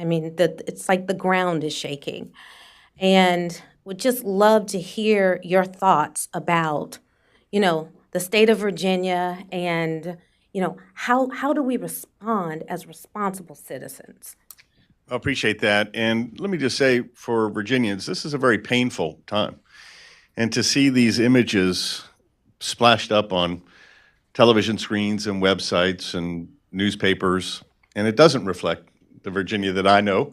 I mean, it's like the ground is shaking. And would just love to hear your thoughts about, the state of Virginia and, how do we respond as responsible citizens? I appreciate that. And let me just say for Virginians, this is a very painful time. And to see these images splashed up on television screens and websites and newspapers, and it doesn't reflect the Virginia that I know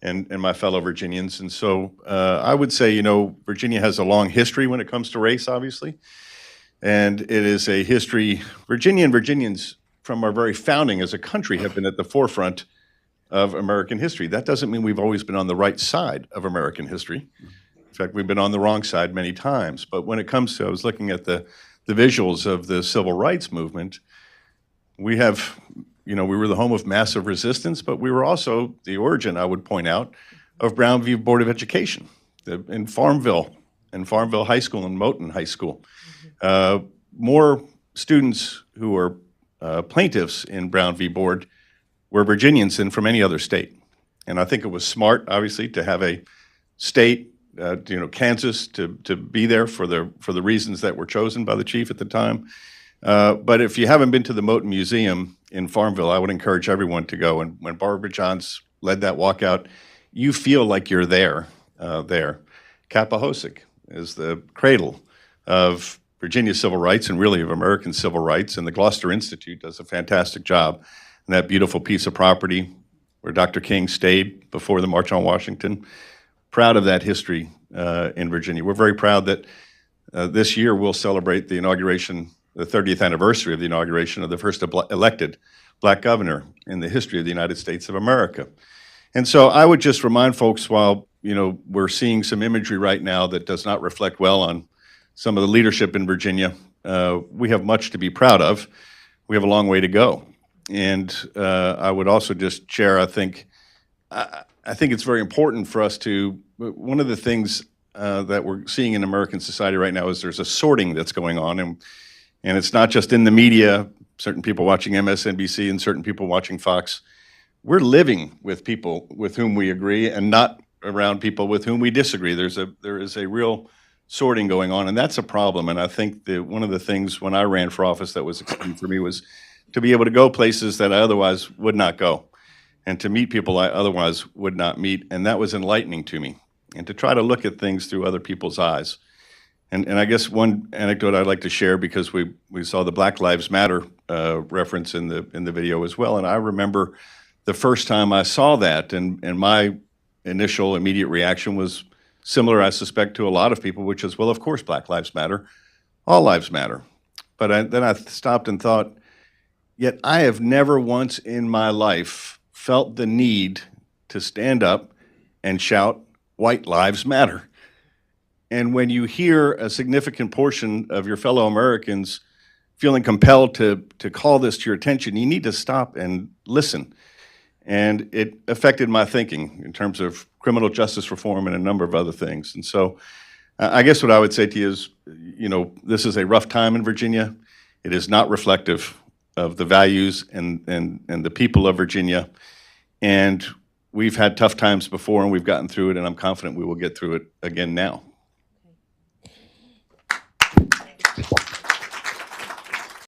and my fellow Virginians. And so I would say, Virginia has a long history when it comes to race, obviously. And it is a history, Virginia and Virginians from our very founding as a country have been at the forefront of American history. That doesn't mean we've always been on the right side of American history. In fact, we've been on the wrong side many times. But when it comes to, I was looking at the visuals of the civil rights movement, we have, we were the home of massive resistance, but we were also the origin, I would point out, of Brown v. Board of Education in Farmville High School and Moton High School. More students who were plaintiffs in Brown v. Board were Virginians than from any other state. And I think it was smart, obviously, to have a state, Kansas, to be there for the reasons that were chosen by the chief at the time. But if you haven't been to the Moton Museum in Farmville, I would encourage everyone to go. And when Barbara Johns led that walkout, you feel like you're there. Kapahosik is the cradle of Virginia civil rights and really of American civil rights. And the Gloucester Institute does a fantastic job. And that beautiful piece of property where Dr. King stayed before the March on Washington. Proud of that history in Virginia. We're very proud that this year we'll celebrate the 30th anniversary of the inauguration of the first elected black governor in the history of the United States of America. And so I would just remind folks, while we're seeing some imagery right now that does not reflect well on some of the leadership in Virginia, we have much to be proud of. We have a long way to go. And I would also just share, I think it's very important for us to, one of the things that we're seeing in American society right now is there's a sorting that's going on. And it's not just in the media, certain people watching MSNBC and certain people watching Fox. We're living with people with whom we agree and not around people with whom we disagree. There is a real sorting going on, and that's a problem. And I think that one of the things when I ran for office that was exciting for me was to be able to go places that I otherwise would not go and to meet people I otherwise would not meet. And that was enlightening to me, and to try to look at things through other people's eyes. And I guess one anecdote I'd like to share, because we saw the Black Lives Matter reference in the video as well. And I remember the first time I saw that, and my initial immediate reaction was similar, I suspect, to a lot of people, which is, well, of course, Black Lives Matter. All lives matter. But then I stopped and thought, yet I have never once in my life felt the need to stand up and shout, "White lives matter." And when you hear a significant portion of your fellow Americans feeling compelled to call this to your attention, you need to stop and listen. And it affected my thinking in terms of criminal justice reform and a number of other things. And so I guess what I would say to you is, this is a rough time in Virginia. It is not reflective of the values and the people of Virginia. And we've had tough times before, and we've gotten through it, and I'm confident we will get through it again now.